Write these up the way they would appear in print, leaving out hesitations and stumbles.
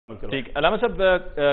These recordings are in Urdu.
ٹھیک علامہ صاحب،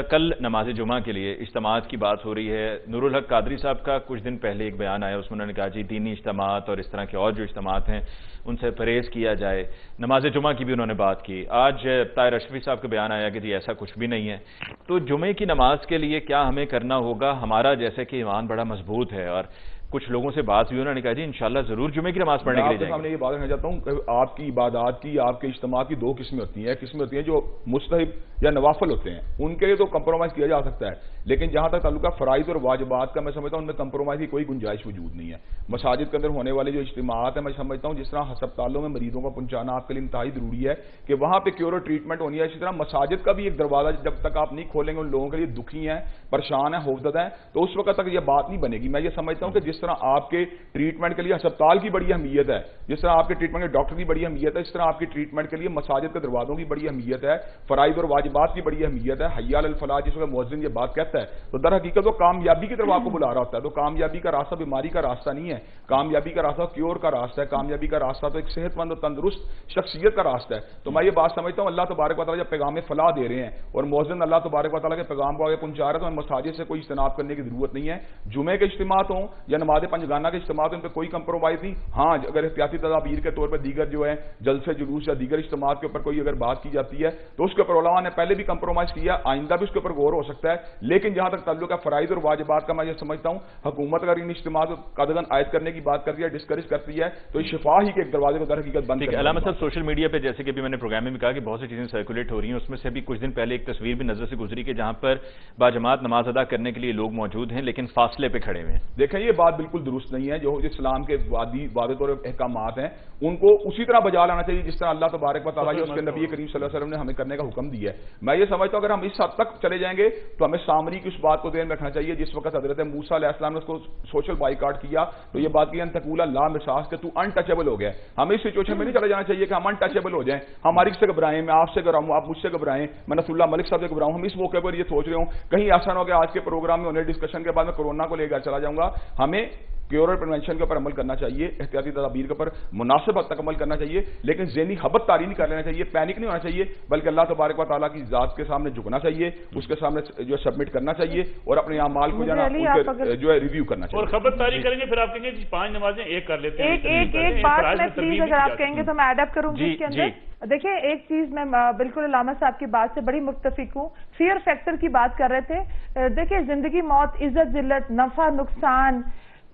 کل نماز جمعہ کے لیے اجتماعات کی بات ہو رہی ہے۔ نور الحق قادری صاحب کا کچھ دن پہلے ایک بیان آیا، اس میں انہوں نے کہا جی دینی اجتماعات اور اس طرح کے اور جو اجتماعات ہیں ان سے پرہیز کیا جائے۔ نماز جمعہ کی بھی انہوں نے بات کی۔ آج طاہر اشرفی صاحب کا بیان آیا کہ جی ایسا کچھ بھی نہیں ہے۔ تو جمعے کی نماز کے لیے کیا ہمیں کرنا ہوگا؟ ہمارا جیسے کہ ایمان بڑا مضبوط ہے اور کچھ لوگوں سے بات ہوئی، انہوں نے کہا جی انشاءاللہ ضرور جمعے کی نماز پڑھنے کے لیے جائیں گے۔ میں یہ بات کہنا چاہتا ہوں کہ آپ کی عبادات کی، آپ کے اجتماع کی دو قسمیں ہوتی ہیں۔ قسمیں ہوتی ہیں جو مستحب یا نوافل ہوتے ہیں، ان کے لیے تو کمپرومائز کیا جا سکتا ہے، لیکن جہاں تک تعلق ہے فرائض اور واجبات کا، میں سمجھتا ہوں ان میں کمپرومائز کی کوئی گنجائش وجود نہیں ہے۔ مساجد کے اندر ہونے والے جو اجتماعات ہیں، میں سمجھتا ہوں جس طرح ہسپتالوں میں مریضوں کو پہنچانا آپ کے لیے انتہائی ضروری ہے کہ وہاں پہ کیور اور ٹریٹمنٹ ہونی ہے، اسی طرح مساجد کا بھی ایک دروازہ جب تک آپ نہیں کھولیں گے ان لوگوں کے لیے دکھی ہیں، پریشان ہیں، خوفزدہ ہیں، تو اس وقت تک یہ بات نہیں بنے گی۔ میں یہ سمجھتا ہوں کہ جس طرح آپ کے ٹریٹمنٹ کے لیے ہسپتال کی بڑی اہمیت ہے، جس طرح آپ کے ٹریٹمنٹ کے ڈاکٹر کی بڑی اہمیت ہے، اس طرح آپ کی ٹریٹمنٹ کے لیے مساجد کے دروازوں کی بڑی اہمیت ہے، فرائض اور واجبات کی بڑی اہمیت ہے۔ حی علی الفلاح جس وقت مؤذن یہ بات کہتا ہے تو در حقیقت وہ کامیابی کی طرف آپ کو بلا رہا ہوتا ہے۔ تو کامیابی کا راستہ بیماری کا راستہ نہیں ہے، کامیابی کا راستہ کیور کا راستہ ہے، کامیابی کا راستہ تو ایک صحت مند اور تندرست شخصیت کا راستہ ہے۔ تو میں یہ بات سمجھتا ہوں اللہ تبارک و تعالیٰ جب پیغام فلاح دے رہے ہیں اور مؤذن اللہ تبارک و تعالیٰ کے پیغام کو آگے پہنچا رہا ہے تو ہمیں مساجد سے کوئی اجتناب کرنے کی ضرورت نہیں ہے۔ جمعے کے اجتماعات ہوں یا نماز پنجگانہ کے اجتماعات، ان پہ کوئی کمپرومائز نہیں۔ ہاں اگر احتیاطی تدابیر کے طور پر دیگر جو ہے جلسے جلوس یا دیگر اجتماعات کے اوپر کوئی اگر بات کی جاتی ہے تو اس کے اوپر علماء نے پہلے بھی کمپرومائز کیا، آئندہ بھی اس کے اوپر غور ہو سکتا ہے، لیکن جہاں تک تعلق ہے فرائض اور واجبات کا، میں یہ سمجھتا ہوں حکومت اگر ان اجتماعات کو قدغن عائد کرنے کی بات کرتی ہے، ڈسکریج کرتی ہے، تو یہ شفا ہی کے ایک دروازے کو در حقیقت بند کرتی ہے۔ علامہ صاحب، سوشل میڈیا پہ جیسے کہ بھی میں نے پروگرام میں بھی کہا کہ بہت سی چیزیں سرکولیٹ ہو رہی ہیں، اس میں سے بھی کچھ دن پہلے ایک تصویر بھی نظر سے گزری کہ جہاں پر باجماعت نماز ادا کرنے کے لیے لوگ موجود ہیں لیکن فاصلے پہ کھڑے ہوئے ہیں۔ دیکھیں یہ بات بالکل درست نہیں ہے۔ جو اسلام کے واضح اور احکامات ہیں ان کو اسی طرح بجا لانا چاہیے جس طرح اللہ تبارک و تعالیٰ اس کے نبی کریم صلی اللہ علیہ وسلم نے ہمیں کرنے کا حکم دیا ہے۔ میں یہ سمجھتا ہوں اگر ہم اس حد تک چلے جائیں گے تو ہمیں سامری کی اس بات کو ذہن میں رکھنا چاہیے جس وقت حضرت موسیٰ علیہ السلام نے اس کو سوشل بائیکاٹ کیا تو یہ بات کی انتقول لا مساس کہ تو انٹچیبل ہو گیا۔ ہمیں اس سچویشن میں نہیں چلا جانا چاہیے کہ ہم انٹچیبل ہو جائیں، ہماری سے گھبرائیں، میں آپ سے گھبراؤں، آپ مجھ سے گھبرائیں، میں نصر اللہ ملک صاحب سے گھبراؤں۔ ہم اس موقع پر یہ سوچ رہے ہوں کہیں ایسا نہ ہو کہ آج کے پروگرام میں ہونے ڈسکشن کے بعد میں کورونا کو لے کر چلا جاؤں گا۔ ہمیں کیور اور پریونشن کے اوپر عمل کرنا چاہیے، احتیاطی تدابیر کے اوپر مناسب حد تک عمل کرنا چاہیے، لیکن ذہنی حبت طاری نہیں کر لینا چاہیے، پینک نہیں ہونا چاہیے، بلکہ اللہ تبارک و تعالیٰ کی ذات کے سامنے جھکنا چاہیے، اس کے سامنے جو سبمٹ کرنا چاہیے اور اپنے اعمال کو جو ہے ریویو کرنا چاہیے۔ اور خبر طاری کریں گے پھر آپ کہیں گے 5 نمازیں ایک کر لیتے ہیں۔ ایک بات میں پلیز اگر آپ کہیں گے تو میں ایڈ اپ کروں گی اس کے اندر۔ دیکھیں ایک چیز میں بالکل علامہ صاحب کی بات سے بڑی متفق ہوں، فیئر فیکٹر کی بات کر رہے تھے۔ دیکھیں زندگی موت، عزت ذلت، نفع نقصان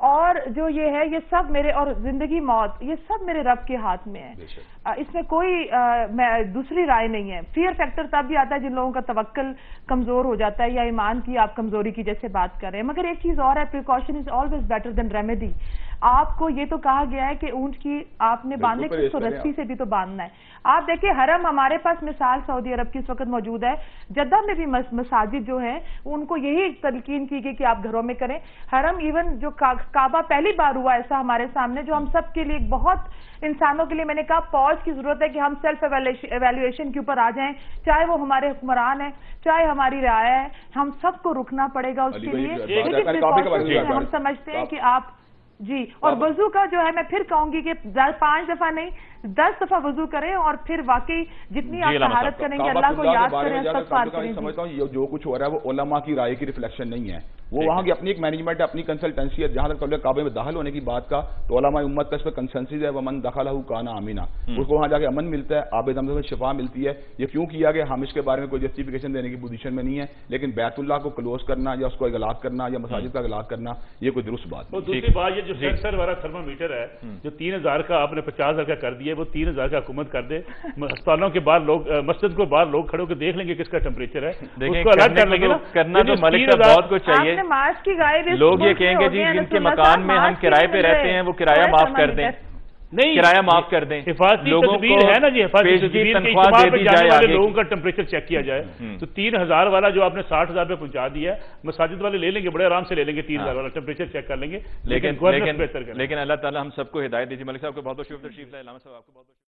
اور جو یہ ہے یہ سب میرے، اور زندگی موت یہ سب میرے رب کے ہاتھ میں ہے، اس میں کوئی دوسری رائے نہیں ہے۔ فیئر فیکٹر تب بھی آتا ہے جن لوگوں کا توکل کمزور ہو جاتا ہے یا ایمان کی آپ کمزوری کی جیسے بات کر رہے ہیں، مگر ایک چیز اور ہے، precaution is always better than remedy. آپ کو یہ تو کہا گیا ہے کہ اونٹ کی آپ نے باندھنے کی تو رسی سے بھی تو باندھنا ہے۔ آپ دیکھیں حرم ہمارے پاس مثال سعودی عرب کی اس وقت موجود ہے، جدہ میں بھی مساجد جو ہیں ان کو یہی تلقین کی گئی کہ آپ گھروں میں کریں۔ حرم ایون جو کعبہ پہلی بار ہوا ایسا ہمارے سامنے جو ہم سب کے لیے بہت انسانوں کے لیے، میں نے کہا پوز کی ضرورت ہے کہ ہم سیلف ایویلویشن کے اوپر آ جائیں، چاہے وہ ہمارے حکمران ہیں چاہے ہماری رعایا ہے، ہم سب کو رکنا پڑے گا اس کے لیے، لیکن ہم سمجھتے ہیں کہ آپ جی، اور وضو کا جو ہے میں پھر کہوں گی کہ 5 دفعہ نہیں 10 دفعہ وضو کریں اور پھر واقعی جتنی آپ طہارت کریں گے اللہ کو یاد کریں، استغفار کریں۔ سمجھتا ہوں جو کچھ ہو رہا ہے وہ علماء کی رائے کی ریفلیکشن نہیں ہے، وہ وہاں کی اپنی ایک مینجمنٹ ہے، اپنی کنسلٹنسی ہے۔ جہاں تک کعبے میں داخل ہونے کی بات کا تو علماء امت کا اس پہ کنسنسس ہے، ومن دخلہ کان آمنا، اس کو وہاں جا کے امن ملتا ہے، آب زمزم میں شفا ملتی ہے۔ یہ کیوں کیا گیا ہم اس کے بارے میں کوئی جسٹیفیکیشن دینے کی پوزیشن میں نہیں ہے، لیکن بیت اللہ کو کلوز کرنا یا اس کو اغلاق کرنا یا مساجد کا اغلاق کرنا یہ کوئی درست بات نہیں۔ دوسری بات یہ جو سینسر والا تھرمامیٹر ہے جو 3000 کا آپ نے 50,000 کا کر دیا ہے، وہ 3000 کا حکومت کر دے، ہسپتالوں کے باہر لوگ، مسجد کو باہر لوگ کھڑے ہو کے دیکھ لیں گے کس کا ٹیمپریچر ہے، اس کو الگ کر لیں گے نا۔ کرنا تو ملک صاحب بہت کچھ چاہیے، لوگ یہ کہیں گے جی جن کے مکان میں ہم کرائے پہ رہتے ہیں وہ کرایہ معاف کر دیں، نہیں کرایہ معاف کر دیں، حفاظتی تدبیر ہے نا جی، حفاظتی تدبیر کے اجتماع پہ جانے والے لوگوں کا ٹیمپریچر چیک کیا جائے تو 3000 والا جو آپ نے 60,000 پہ پہنچا دیا ہے، مساجد والے لے لیں گے، بڑے آرام سے لے لیں گے، 3000 والا ٹیمپریچر چیک کر لیں گے، لیکن اللہ تعالیٰ ہم سب کو ہدایت دیجیے۔ ملک صاحب کو بہت بہت شکریہ تشریف لائے، علامہ صاحب آپ کو بہت بہت